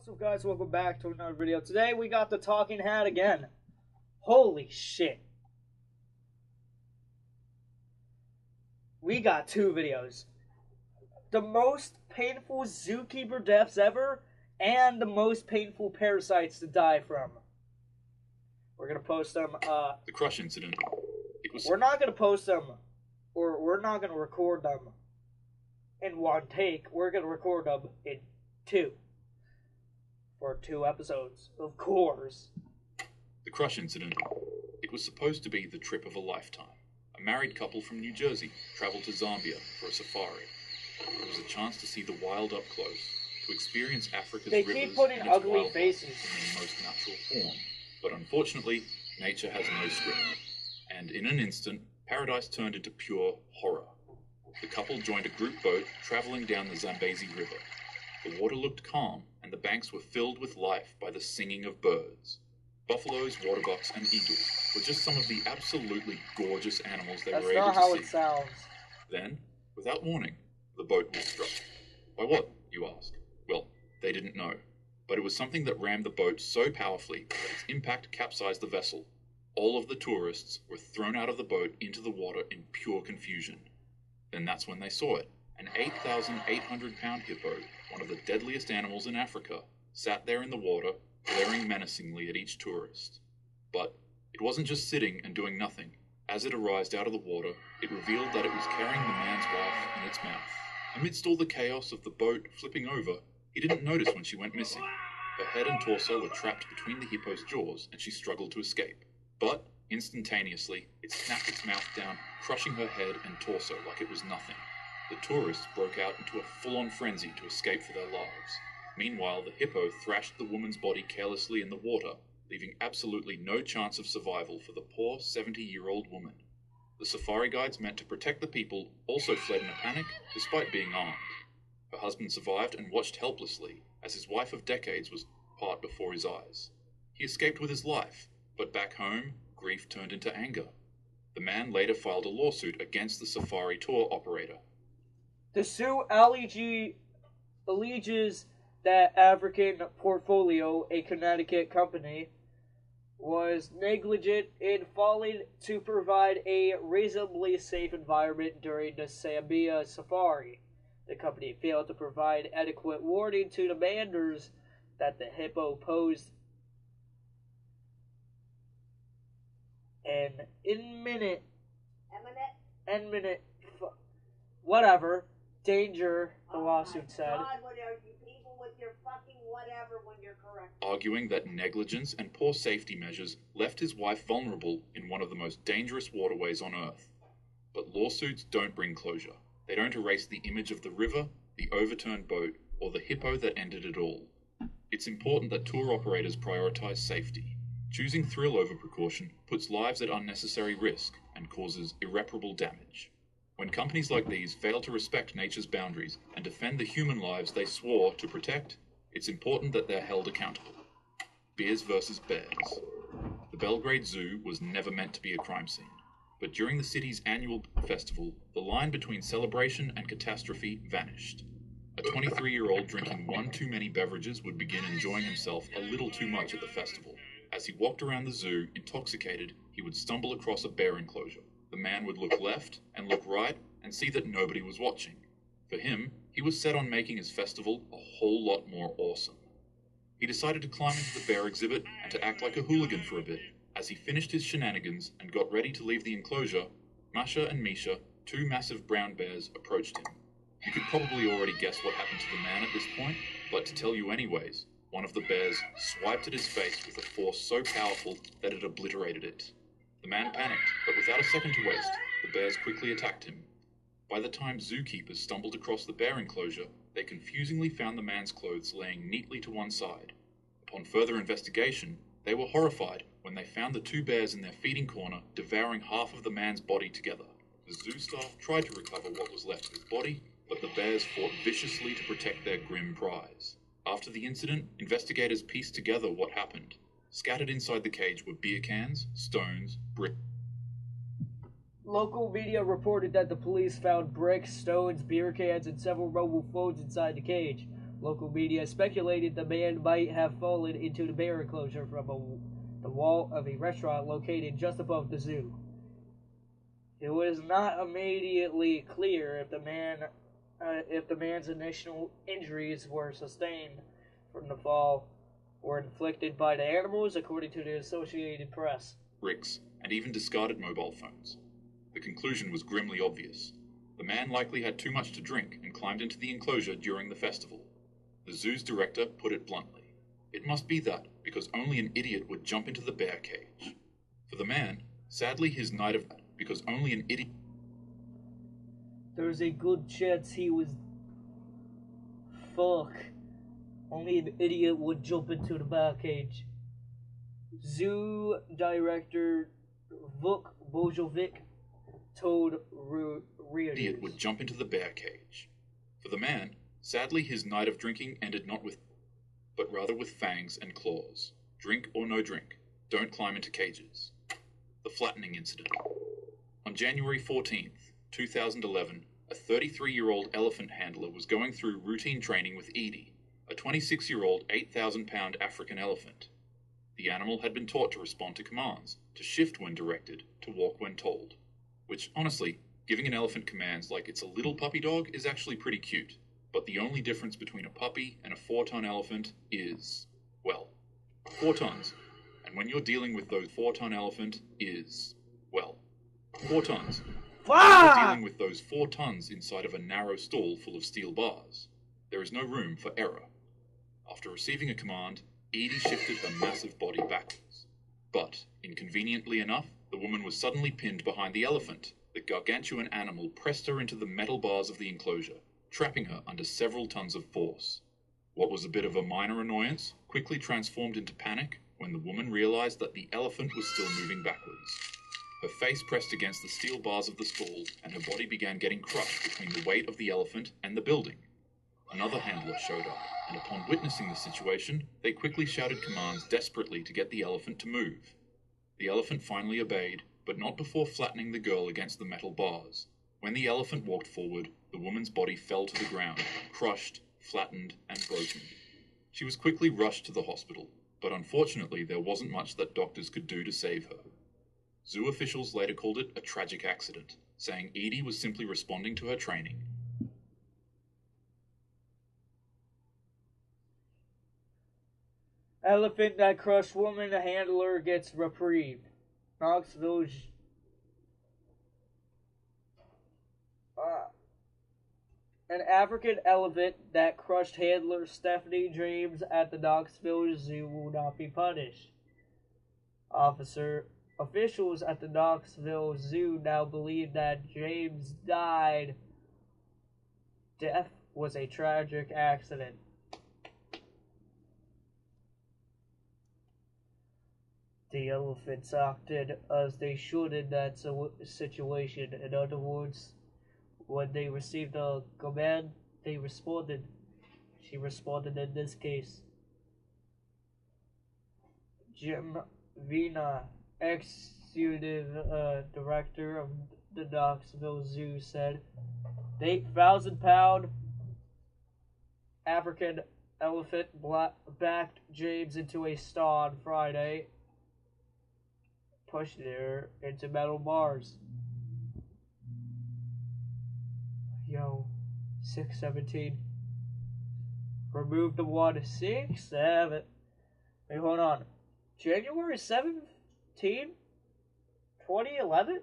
What's up, guys? Welcome back to another video. Today we got the talking hat again. Holy shit. We got two videos. The most painful zookeeper deaths ever, and the most painful parasites to die from. We're gonna post them, The crush incident. We're not gonna post them, or we're not gonna record them in one take. We're gonna record them in two. For 2 episodes, of course. The crush incident. It was supposed to be the trip of a lifetime. A married couple from New Jersey traveled to Zambia for a safari. It was a chance to see the wild up close, to experience Africa's They rivers keep putting and its ugly wildlife faces in their most natural form. But unfortunately, nature has no script. And in an instant, paradise turned into pure horror. The couple joined a group boat traveling down the Zambezi River. The water looked calm, and the banks were filled with life by the singing of birds. Buffaloes, waterbucks, and eagles were just some of the absolutely gorgeous animals they were able to see. That's not how it sounds. Then, without warning, the boat was struck. By what, you ask? Well, they didn't know. But it was something that rammed the boat so powerfully that its impact capsized the vessel. All of the tourists were thrown out of the boat into the water in pure confusion. Then that's when they saw it. An 8,800-pound hippo, one of the deadliest animals in Africa, sat there in the water, glaring menacingly at each tourist. But it wasn't just sitting and doing nothing. As it arose out of the water, it revealed that it was carrying the man's wife in its mouth. Amidst all the chaos of the boat flipping over, he didn't notice when she went missing. Her head and torso were trapped between the hippo's jaws, and she struggled to escape. But, instantaneously, it snapped its mouth down, crushing her head and torso like it was nothing. The tourists broke out into a full-on frenzy to escape for their lives. Meanwhile, the hippo thrashed the woman's body carelessly in the water, leaving absolutely no chance of survival for the poor 70-year-old woman. The safari guides meant to protect the people also fled in a panic, despite being armed. Her husband survived and watched helplessly, as his wife of decades was part before his eyes. He escaped with his life, but back home, grief turned into anger. The man later filed a lawsuit against the safari tour operator. The suit alleges that African Portfolio, a Connecticut company, was negligent in failing to provide a reasonably safe environment during the Zambia safari. The company failed to provide adequate warning to demanders that the hippo posed an imminent danger, the lawsuit said. God, what are you people with your fucking whatever when you're correct? Arguing that negligence and poor safety measures left his wife vulnerable in one of the most dangerous waterways on Earth. But lawsuits don't bring closure. They don't erase the image of the river, the overturned boat, or the hippo that ended it all. It's important that tour operators prioritize safety. Choosing thrill over precaution puts lives at unnecessary risk and causes irreparable damage. When companies like these fail to respect nature's boundaries and defend the human lives they swore to protect, it's important that they're held accountable. Bears versus bears. The Belgrade Zoo was never meant to be a crime scene, but during the city's annual festival, the line between celebration and catastrophe vanished. A 23-year-old drinking one too many beverages would begin enjoying himself a little too much at the festival. As he walked around the zoo, intoxicated, he would stumble across a bear enclosure. The man would look left and look right and see that nobody was watching. For him, he was set on making his festival a whole lot more awesome. He decided to climb into the bear exhibit and to act like a hooligan for a bit. As he finished his shenanigans and got ready to leave the enclosure, Masha and Misha, two massive brown bears, approached him. You could probably already guess what happened to the man at this point, but to tell you anyways, one of the bears swiped at his face with a force so powerful that it obliterated it. The man panicked, but without a second to waste, the bears quickly attacked him. By the time zookeepers stumbled across the bear enclosure, they confusingly found the man's clothes laying neatly to one side. Upon further investigation, they were horrified when they found the two bears in their feeding corner devouring half of the man's body together. The zoo staff tried to recover what was left of his body, but the bears fought viciously to protect their grim prize. After the incident, investigators pieced together what happened. Scattered inside the cage were beer cans, stones, bricks. Local media reported that the police found bricks, stones, beer cans, and several mobile phones inside the cage. Local media speculated the man might have fallen into the bear enclosure from the wall of a restaurant located just above the zoo. It was not immediately clear if the man's initial injuries were sustained from the fall or inflicted by the animals, according to the Associated Press. Bricks, and even discarded mobile phones. The conclusion was grimly obvious. The man likely had too much to drink and climbed into the enclosure during the festival. The zoo's director put it bluntly. It must be that, because only an idiot would jump into the bear cage. For the man, sadly his night of because only an idiot... There's a good chance he was... Fuck. Only an idiot would jump into the bear cage. Zoo director Vuk Bojovic told Reuters. Idiot would jump into the bear cage. For the man, sadly his night of drinking ended not with... but rather with fangs and claws. Drink or no drink, don't climb into cages. The flattening incident. On January 14th, 2011, a 33-year-old elephant handler was going through routine training with Edie, a 26-year-old 8,000-pound African elephant. The animal had been taught to respond to commands, to shift when directed, to walk when told. Which, honestly, giving an elephant commands like it's a little puppy dog is actually pretty cute. But the only difference between a puppy and a 4-ton elephant is, well, 4 tons. And when you're dealing with those 4-ton elephant is, well, 4 tons. You're dealing with those 4 tons inside of a narrow stall full of steel bars. There is no room for error. After receiving a command, Edie shifted her massive body backwards. But, inconveniently enough, the woman was suddenly pinned behind the elephant. The gargantuan animal pressed her into the metal bars of the enclosure, trapping her under several tons of force. What was a bit of a minor annoyance quickly transformed into panic when the woman realized that the elephant was still moving backwards. Her face pressed against the steel bars of the stall, and her body began getting crushed between the weight of the elephant and the building. Another handler showed up, and upon witnessing the situation, they quickly shouted commands desperately to get the elephant to move. The elephant finally obeyed, but not before flattening the girl against the metal bars. When the elephant walked forward, the woman's body fell to the ground, crushed, flattened, and broken. She was quickly rushed to the hospital, but unfortunately there wasn't much that doctors could do to save her. Zoo officials later called it a tragic accident, saying Edie was simply responding to her training. Elephant that crushed woman handler gets reprieve. Knoxville. An African elephant that crushed handler Stephanie James at the Knoxville Zoo will not be punished. Officials at the Knoxville Zoo now believe that James died. Death was a tragic accident. The elephants acted as they should in that situation. In other words, when they received a command, they responded. She responded in this case. Jim Vina, executive director of the Knoxville Zoo, said the 8,000-pound African elephant backed James into a stall on Friday, pushed her into metal bars. Yo, 617. Remove the one. 6, 7. Wait, hold on. January 17, 2011?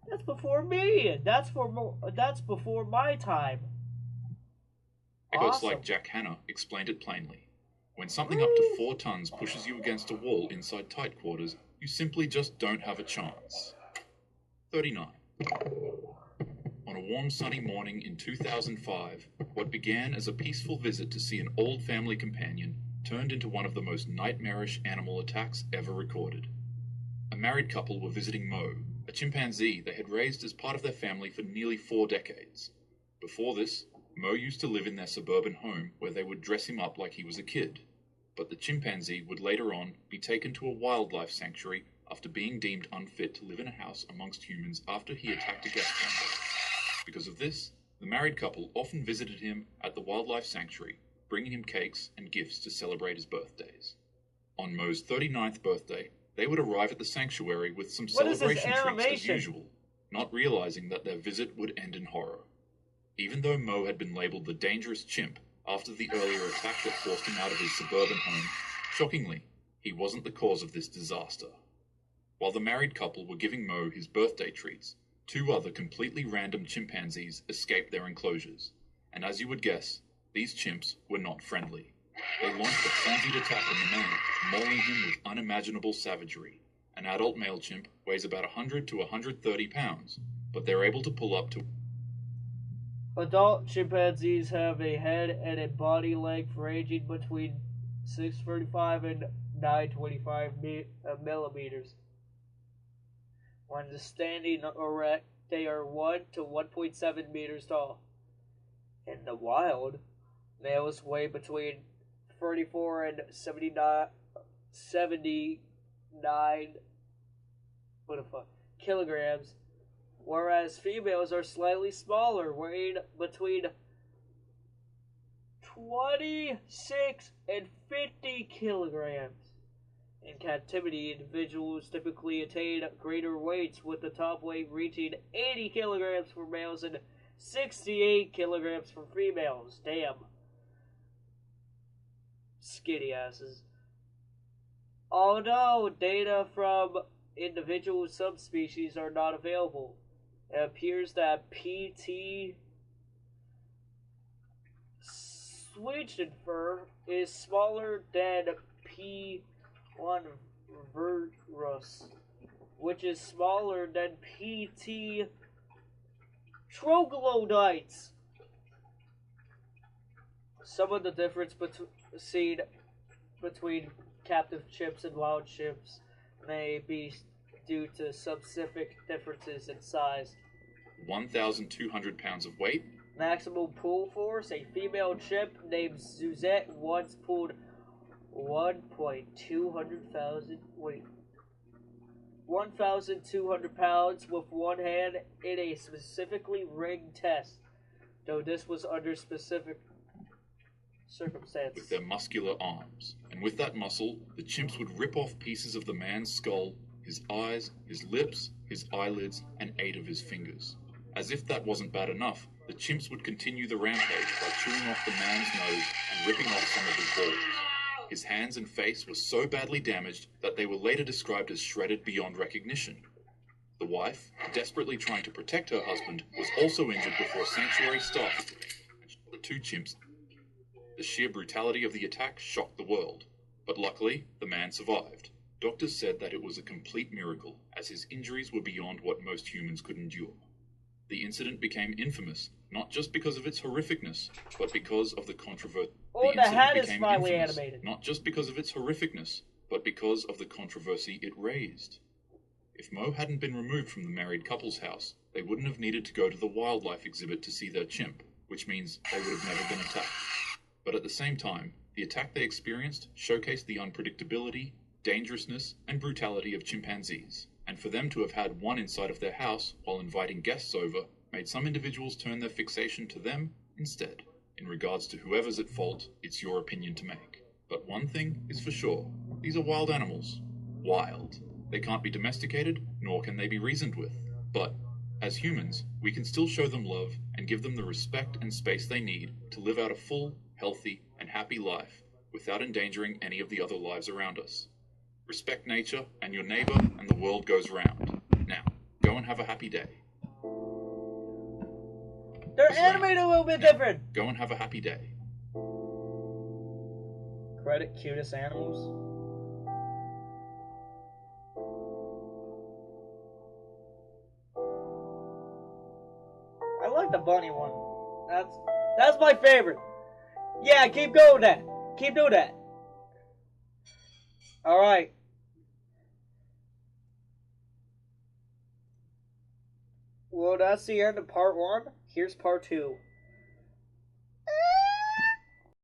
That's before me. That's before my time. Experts Awesome. like Jack Hanna explained it plainly. When something up to 4 tons pushes you against a wall inside tight quarters, you simply just don't have a chance. 39. On a warm sunny morning in 2005, what began as a peaceful visit to see an old family companion turned into one of the most nightmarish animal attacks ever recorded. A married couple were visiting Mo, a chimpanzee they had raised as part of their family for nearly 4 decades. Before this, Mo used to live in their suburban home where they would dress him up like he was a kid. But the chimpanzee would later on be taken to a wildlife sanctuary after being deemed unfit to live in a house amongst humans after he attacked a guest member. Because of this, The married couple often visited him at the wildlife sanctuary, bringing him cakes and gifts to celebrate his birthdays. On Mo's 39th birthday, they would arrive at the sanctuary with some What is this celebration treats as animation? usual, not realizing that their visit would end in horror. Even though Mo had been labeled the dangerous chimp after the earlier attack that forced him out of his suburban home, shockingly, he wasn't the cause of this disaster. While the married couple were giving Mo his birthday treats, two other completely random chimpanzees escaped their enclosures, and as you would guess, these chimps were not friendly. They launched a frenzied attack on the man, mauling him with unimaginable savagery. An adult male chimp weighs about 100 to 130 pounds, but they're able to pull up to... Adult chimpanzees have a head and a body length ranging between 635 and 925 millimeters. When standing erect, they are 1 to 1.7 meters tall. In the wild, males weigh between 34 and 79 kilograms, whereas females are slightly smaller, weighing between 26 and 50 kilograms. In captivity, individuals typically attain greater weights, with the top weight reaching 80 kilograms for males and 68 kilograms for females. Damn. Skinny asses. Although data from individual subspecies are not available, it appears that P.T. Swichtenfur is smaller than P.1 virus, which is smaller than P.T. troglodytes. Some of the difference seen between captive chimps and wild chimps may be due to specific differences in size. 1,200 pounds of weight. Maximum pull force. A female chimp named Suzette once pulled 1,200 pounds with one hand in a specifically rigged test, though this was under specific circumstances. With their muscular arms. And with that muscle, the chimps would rip off pieces of the man's skull, his eyes, his lips, his eyelids, and 8 of his fingers. As if that wasn't bad enough, the chimps would continue the rampage by chewing off the man's nose and ripping off some of his balls. His hands and face were so badly damaged that they were later described as shredded beyond recognition. The wife, desperately trying to protect her husband, was also injured before sanctuary staff and shot the two chimps. The sheer brutality of the attack shocked the world, but luckily, the man survived. Doctors said that it was a complete miracle, as his injuries were beyond what most humans could endure. The incident became infamous, not just because of its horrificness, but because of the controversy. Oh, the hat is finally animated. Not just because of its horrificness, but because of the controversy it raised. If Mo hadn't been removed from the married couple's house, they wouldn't have needed to go to the wildlife exhibit to see their chimp, which means they would have never been attacked. But at the same time, the attack they experienced showcased the unpredictability, dangerousness, and brutality of chimpanzees. And for them to have had one inside of their house while inviting guests over made some individuals turn their fixation to them instead. In regards to whoever's at fault, it's your opinion to make. But one thing is for sure, these are wild animals. Wild. They can't be domesticated, nor can they be reasoned with. But, as humans, we can still show them love and give them the respect and space they need to live out a full, healthy, and happy life without endangering any of the other lives around us. Respect nature and your neighbor, and the world goes round. Now, go and have a happy day. They're animated a little bit different. Go and have a happy day. Credit cutest animals. I like the bunny one. That's my favorite. Yeah, keep going with that. Keep doing that. Alright. Well, that's the end of part 1. Here's part 2.